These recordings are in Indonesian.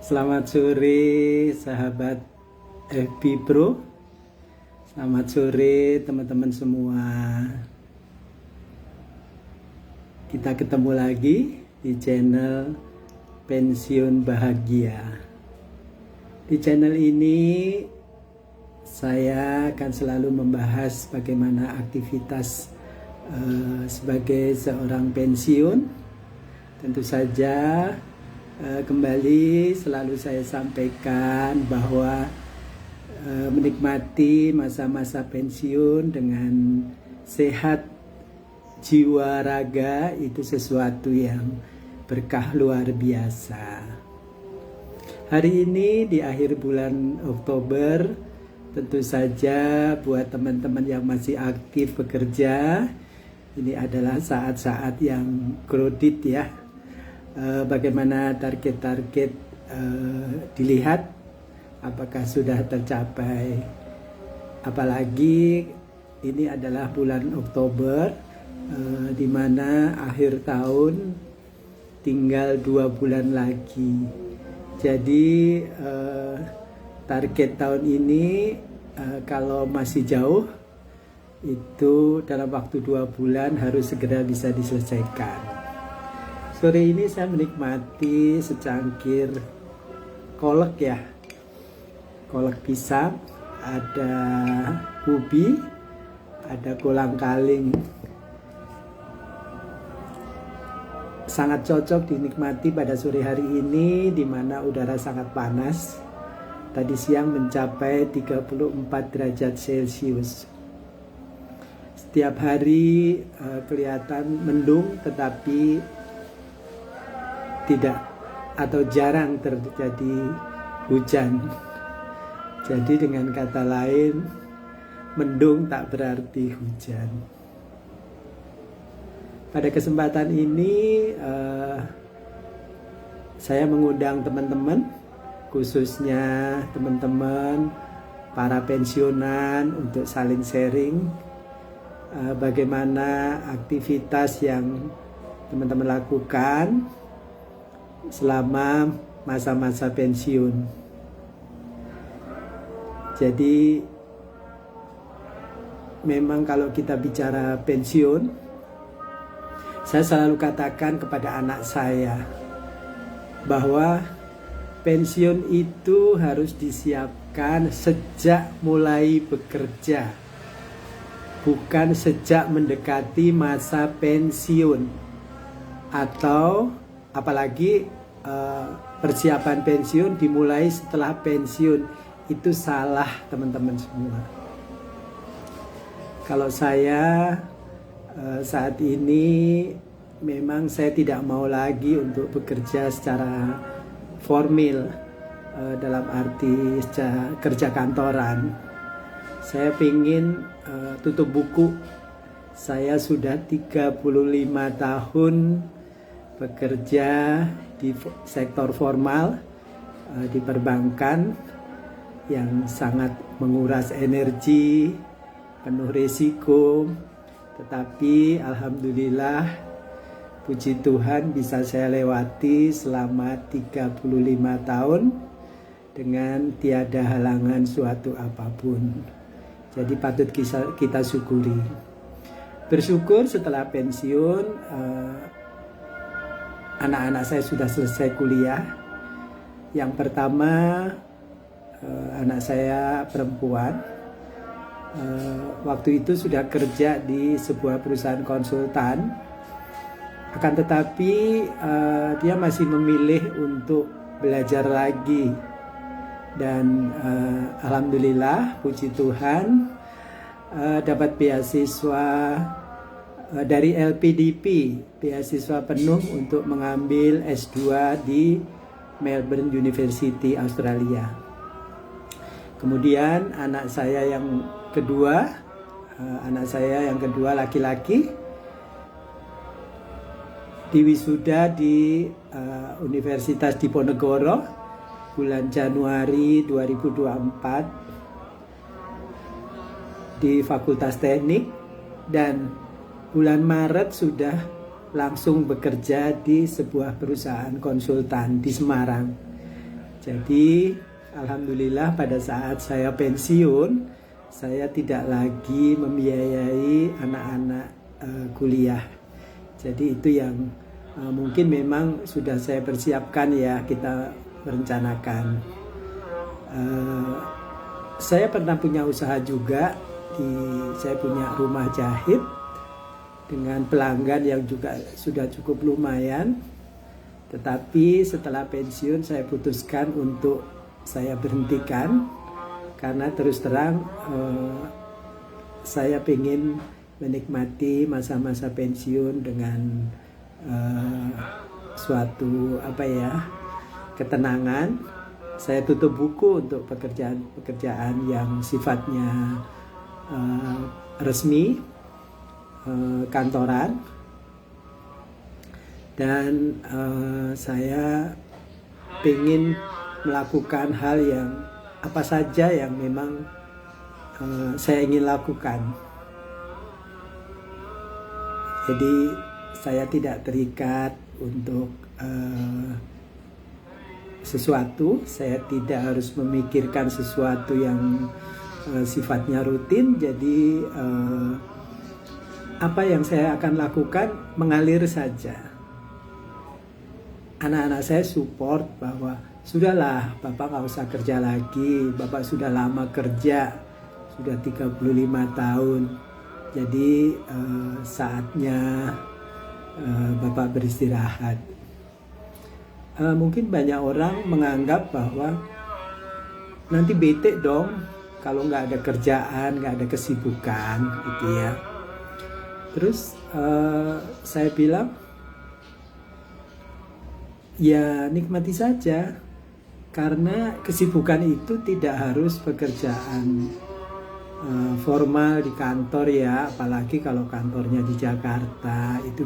Selamat sore sahabat FB Pro. Selamat sore teman-teman semua. Kita ketemu lagi di channel Pensiun Bahagia. Di channel ini saya akan selalu membahas bagaimana aktivitas sebagai seorang pensiun. Tentu saja kembali selalu saya sampaikan bahwa menikmati masa-masa pensiun dengan sehat jiwa raga itu sesuatu yang berkah luar biasa. Hari ini di akhir bulan Oktober, tentu saja buat teman-teman yang masih aktif bekerja, ini adalah saat-saat yang kredit ya. Bagaimana target-target dilihat apakah sudah tercapai, apalagi ini adalah bulan Oktober di mana akhir tahun tinggal 2 bulan lagi. Jadi target tahun ini kalau masih jauh itu dalam waktu 2 bulan harus segera bisa diselesaikan. Sore ini saya menikmati secangkir kolak ya. Kolak pisang, ada ubi, ada kolang-kaling. Sangat cocok dinikmati pada sore hari ini di mana udara sangat panas. Tadi siang mencapai 34 derajat Celcius. Setiap hari kelihatan mendung tetapi tidak atau jarang terjadi hujan. Jadi dengan kata lain, mendung tak berarti hujan. Pada kesempatan ini saya mengundang teman-teman, khususnya teman-teman para pensiunan untuk saling sharing bagaimana aktivitas yang teman-teman lakukan selama masa-masa pensiun. Jadi memang kalau kita bicara pensiun, saya selalu katakan kepada anak saya bahwa pensiun itu harus disiapkan sejak mulai bekerja, bukan sejak mendekati masa pensiun, atau apalagi persiapan pensiun dimulai setelah pensiun. Itu salah teman-teman semua. Kalau saya saat ini memang saya tidak mau lagi untuk bekerja secara formal dalam arti kerja kantoran. Saya ingin tutup buku. Saya sudah 35 tahun bekerja di sektor formal, di perbankan yang sangat menguras energi, penuh risiko, tetapi alhamdulillah puji Tuhan bisa saya lewati selama 35 tahun dengan tiada halangan suatu apapun. Jadi patut kita syukuri. Bersyukur setelah pensiun anak-anak saya sudah selesai kuliah. Yang pertama anak saya perempuan, waktu itu sudah kerja di sebuah perusahaan konsultan. Akan tetapi dia masih memilih untuk belajar lagi. Dan alhamdulillah puji Tuhan dapat beasiswa dari LPDP, beasiswa penuh untuk mengambil S2 di Melbourne University, Australia. Kemudian anak saya yang kedua laki-laki, diwisuda di Universitas Diponegoro bulan Januari 2024 di Fakultas Teknik, dan bulan Maret sudah langsung bekerja di sebuah perusahaan konsultan di Semarang. Jadi alhamdulillah pada saat saya pensiun, saya tidak lagi membiayai anak-anak kuliah. Jadi itu yang mungkin memang sudah saya persiapkan ya, kita merencanakan. Saya pernah punya usaha juga, saya punya rumah jahit dengan pelanggan yang juga sudah cukup lumayan. Tetapi setelah pensiun saya putuskan untuk saya berhentikan karena terus terang saya ingin menikmati masa-masa pensiun dengan suatu ketenangan. Saya tutup buku untuk pekerjaan yang sifatnya resmi, kantoran, dan saya ingin melakukan hal yang apa saja yang memang saya ingin lakukan. Jadi saya tidak terikat untuk sesuatu, saya tidak harus memikirkan sesuatu yang sifatnya rutin. Jadi apa yang saya akan lakukan mengalir saja. Anak-anak saya support bahwa sudahlah, Bapak nggak usah kerja lagi, Bapak sudah lama kerja, sudah 35 tahun. Jadi saatnya Bapak beristirahat. Mungkin banyak orang menganggap bahwa nanti bete dong kalau nggak ada kerjaan, nggak ada kesibukan gitu ya. Terus saya bilang, ya nikmati saja, karena kesibukan itu tidak harus pekerjaan formal di kantor ya, apalagi kalau kantornya di Jakarta itu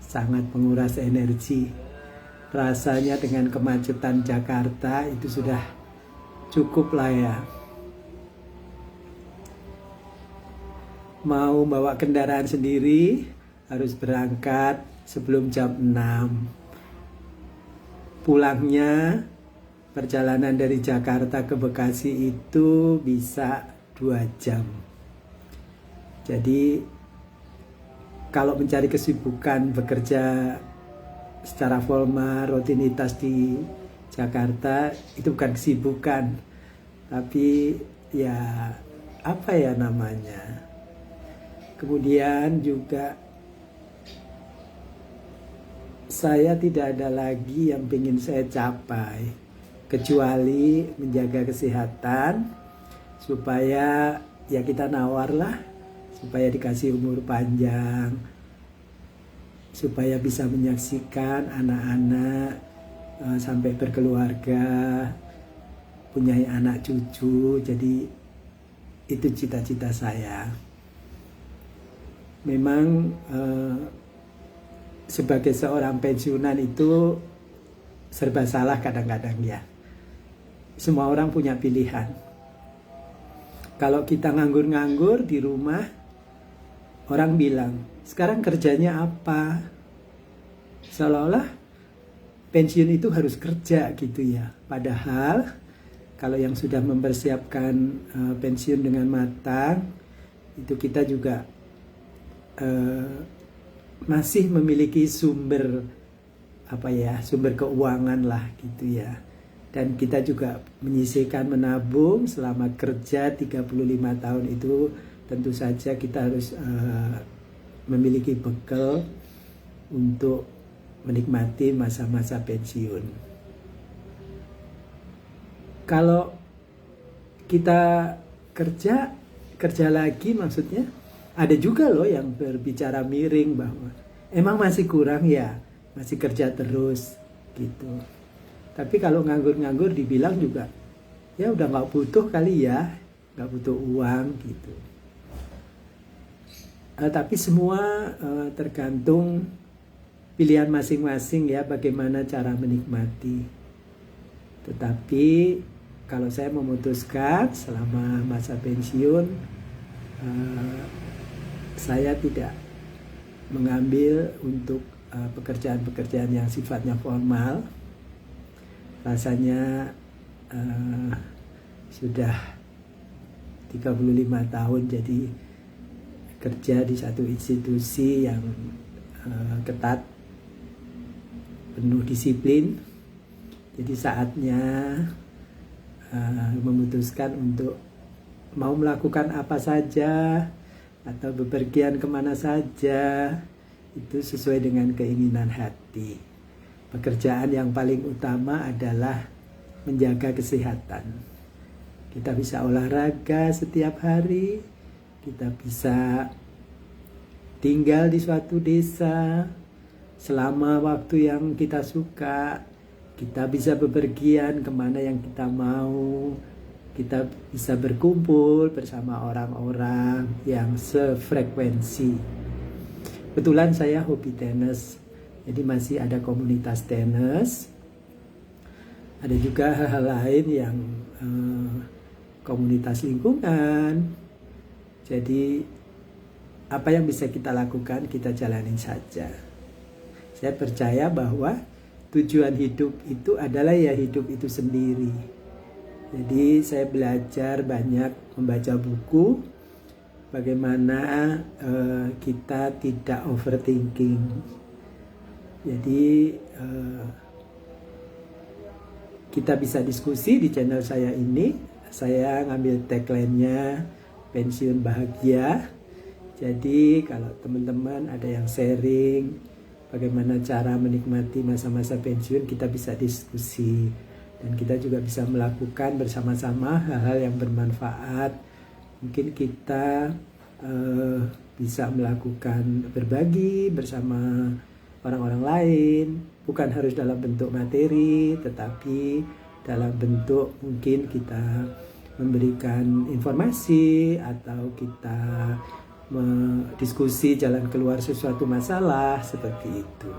sangat menguras energi. Rasanya dengan kemacetan Jakarta itu sudah cukup lah ya. Mau bawa kendaraan sendiri harus berangkat sebelum jam 6. Pulangnya perjalanan dari Jakarta ke Bekasi itu bisa 2 jam. Jadi kalau mencari kesibukan bekerja secara formal, rutinitas di Jakarta itu bukan kesibukan, tapi ya apa ya namanya. Kemudian juga saya tidak ada lagi yang ingin saya capai kecuali menjaga kesehatan supaya ya kita nawarlah supaya dikasih umur panjang, supaya bisa menyaksikan anak-anak sampai berkeluarga, punya anak cucu. Jadi itu cita-cita saya. Memang sebagai seorang pensiunan itu serba salah kadang-kadang ya. Semua orang punya pilihan. Kalau kita nganggur-nganggur di rumah, orang bilang, sekarang kerjanya apa? Seolah-olah pensiun itu harus kerja gitu ya. Padahal kalau yang sudah mempersiapkan pensiun dengan matang, itu kita juga masih memiliki sumber keuangan lah gitu ya. Dan kita juga menyisihkan menabung selama kerja 35 tahun itu. Tentu saja kita harus memiliki bekal untuk menikmati masa-masa pensiun. Kalau kita kerja lagi maksudnya, ada juga loh yang berbicara miring bahwa emang masih kurang ya, masih kerja terus gitu. Tapi kalau nganggur-nganggur dibilang juga, ya udah nggak butuh kali ya, nggak butuh uang gitu. Tapi semua tergantung pilihan masing-masing ya, bagaimana cara menikmati. Tetapi kalau saya memutuskan selama masa pensiun, saya tidak mengambil untuk pekerjaan-pekerjaan yang sifatnya formal. rasanya sudah 35 tahun jadi kerja di satu institusi yang ketat, penuh disiplin. Jadi saatnya memutuskan untuk mau melakukan apa saja atau bepergian kemana saja, itu sesuai dengan keinginan hati. Pekerjaan yang paling utama adalah menjaga kesehatan. Kita bisa olahraga setiap hari, kita bisa tinggal di suatu desa selama waktu yang kita suka, kita bisa bepergian kemana yang kita mau, kita bisa berkumpul bersama orang-orang yang sefrekuensi. Kebetulan saya hobi tenis, jadi masih ada komunitas tenis. Ada juga hal-hal lain yang komunitas lingkungan. Jadi apa yang bisa kita lakukan, kita jalanin saja. Saya percaya bahwa tujuan hidup itu adalah ya hidup itu sendiri. Jadi saya belajar banyak membaca buku, bagaimana kita tidak overthinking. Jadi kita bisa diskusi di channel saya ini. Saya ngambil tagline-nya pensiun bahagia. Jadi kalau teman-teman ada yang sharing bagaimana cara menikmati masa-masa pensiun, kita bisa diskusi. Dan kita juga bisa melakukan bersama-sama hal-hal yang bermanfaat. Mungkin kita bisa melakukan berbagi bersama orang-orang lain. Bukan harus dalam bentuk materi, tetapi dalam bentuk mungkin kita memberikan informasi atau kita diskusi jalan keluar sesuatu masalah seperti itu.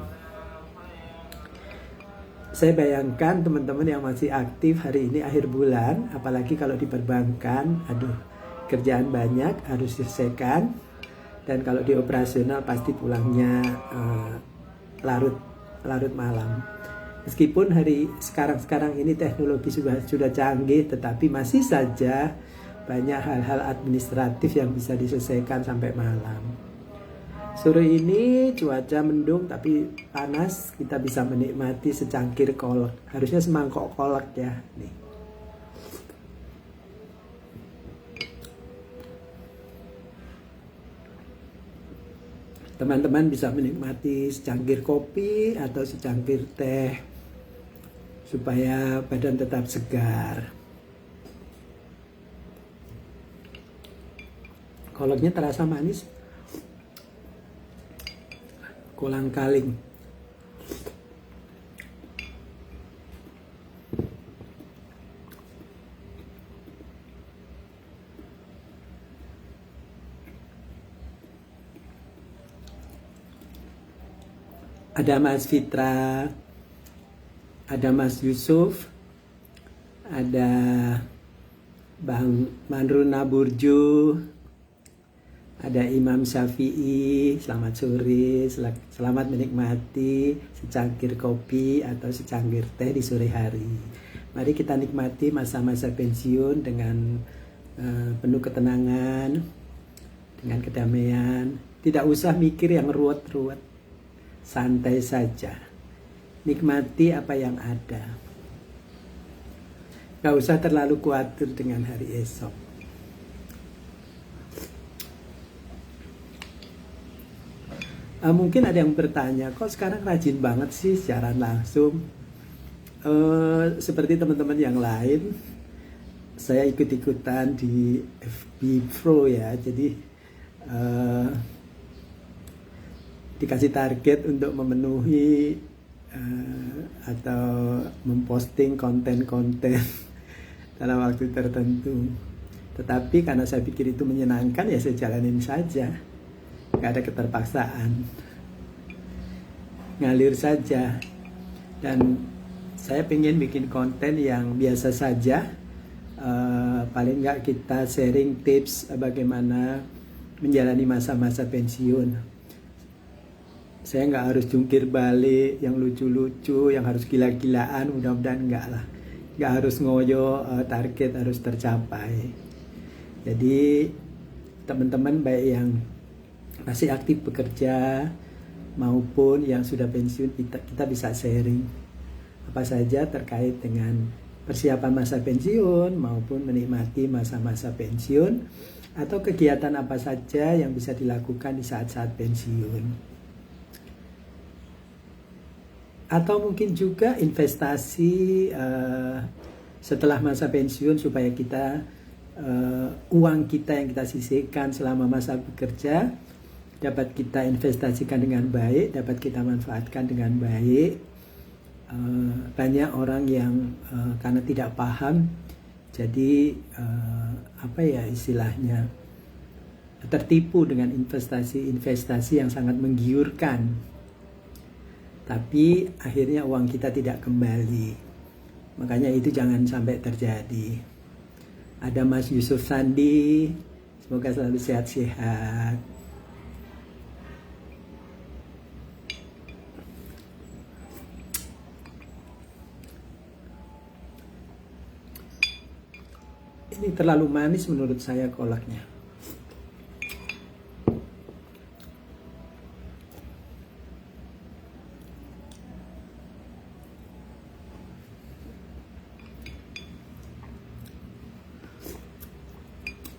Saya bayangkan teman-teman yang masih aktif hari ini akhir bulan, apalagi kalau di perbankan, kerjaan banyak harus diselesaikan, dan kalau di operasional pasti pulangnya larut malam. Meskipun hari sekarang ini teknologi sudah canggih, tetapi masih saja banyak hal-hal administratif yang bisa diselesaikan sampai malam. Sore ini cuaca mendung tapi panas, kita bisa menikmati secangkir kolak. Harusnya semangkok kolak ya. Nih. Teman-teman bisa menikmati secangkir kopi atau secangkir teh supaya badan tetap segar. Kolaknya terasa manis. Kolang kaling. Ada Mas Fitra, ada Mas Yusuf, ada Bang Manruna Burju, ada Imam Syafi'i. Selamat sore, selamat menikmati secangkir kopi atau secangkir teh di sore hari. Mari kita nikmati masa-masa pensiun dengan penuh ketenangan, dengan kedamaian. Tidak usah mikir yang ruwet-ruwet, santai saja. Nikmati apa yang ada. Gak usah terlalu khawatir dengan hari esok. Mungkin ada yang bertanya, kok sekarang rajin banget sih siaran langsung? Seperti teman-teman yang lain, saya ikut-ikutan di FB Pro ya. Jadi dikasih target untuk memenuhi atau memposting konten-konten dalam waktu tertentu. Tetapi karena saya pikir itu menyenangkan, ya saya jalanin saja. Gak ada keterpaksaan, ngalir saja. Dan saya pengen bikin konten yang biasa saja. Paling nggak kita sharing tips bagaimana menjalani masa-masa pensiun. Saya nggak harus jungkir balik yang lucu-lucu, yang harus gila-gilaan, mudah-mudahan enggak lah. Nggak harus ngoyo, target harus tercapai. Jadi teman-teman baik yang masih aktif bekerja maupun yang sudah pensiun, kita bisa sharing apa saja terkait dengan persiapan masa pensiun maupun menikmati masa-masa pensiun atau kegiatan apa saja yang bisa dilakukan di saat-saat pensiun. Atau mungkin juga investasi setelah masa pensiun supaya kita uang kita yang kita sisihkan selama masa bekerja dapat kita investasikan dengan baik, dapat kita manfaatkan dengan baik. Banyak orang yang karena tidak paham, jadi apa ya istilahnya, tertipu dengan investasi yang sangat menggiurkan. Tapi akhirnya uang kita tidak kembali. Makanya itu jangan sampai terjadi. Ada Mas Yusuf Sandi, semoga selalu sehat-sehat. Ini terlalu manis menurut saya kolaknya.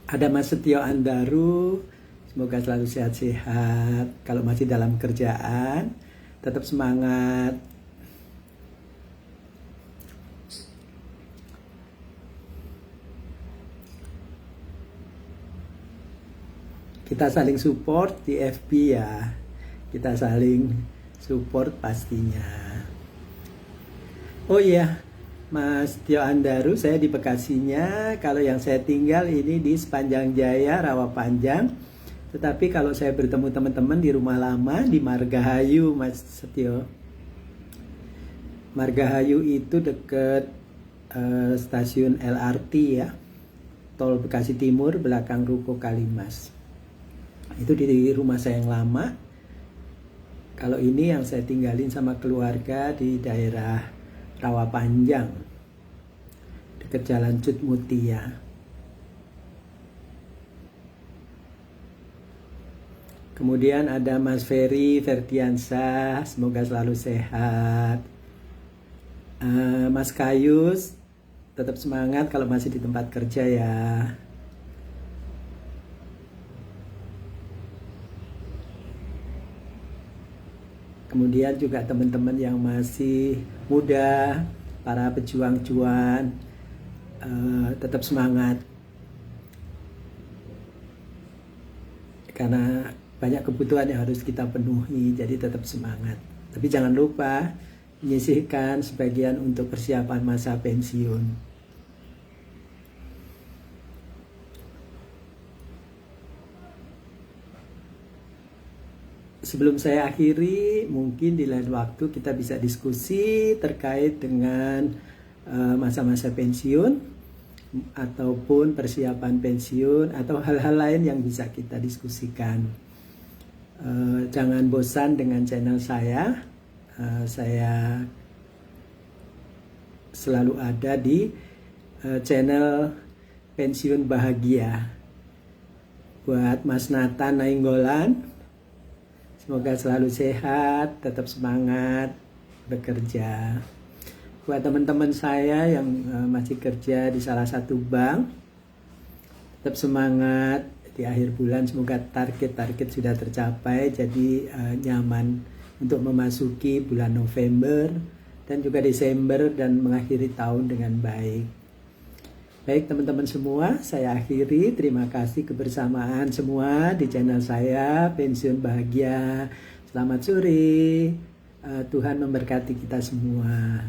Ada Mas Setio Andaru, semoga selalu sehat-sehat. Kalau masih dalam kerjaan, tetap semangat. Kita saling support di FB ya. Kita saling support pastinya. Oh iya, Mas Tio Andaru, saya di Bekasinya. Kalau yang saya tinggal ini di Sepanjang Jaya, Rawapanjang. Tetapi kalau saya bertemu teman-teman di rumah lama di Margahayu, Mas Setio. Margahayu itu dekat stasiun LRT ya, Tol Bekasi Timur, belakang Ruko Kalimas. Itu di rumah saya yang lama. Kalau ini yang saya tinggalin sama keluarga di daerah Rawapanjang, dekat Jalan Cut Mutia. Kemudian ada Mas Ferry Ferdiansah, semoga selalu sehat. Mas Kayus, tetap semangat kalau masih di tempat kerja ya. Kemudian juga teman-teman yang masih muda, para pejuang cuan, tetap semangat. Karena banyak kebutuhan yang harus kita penuhi, jadi tetap semangat. Tapi jangan lupa menyisihkan sebagian untuk persiapan masa pensiun. Sebelum saya akhiri, mungkin di lain waktu kita bisa diskusi terkait dengan masa-masa pensiun ataupun persiapan pensiun atau hal-hal lain yang bisa kita diskusikan. Jangan bosan dengan channel saya. Saya selalu ada di channel Pensiun Bahagia. Buat Mas Nathan Nainggolan, semoga selalu sehat, tetap semangat bekerja. Buat teman-teman saya yang masih kerja di salah satu bank, tetap semangat di akhir bulan. Semoga target-target sudah tercapai, jadi nyaman untuk memasuki bulan November dan juga Desember dan mengakhiri tahun dengan baik. Baik teman-teman semua, saya akhiri. Terima kasih kebersamaan semua di channel saya Pensiun Bahagia. Selamat sore. Tuhan memberkati kita semua.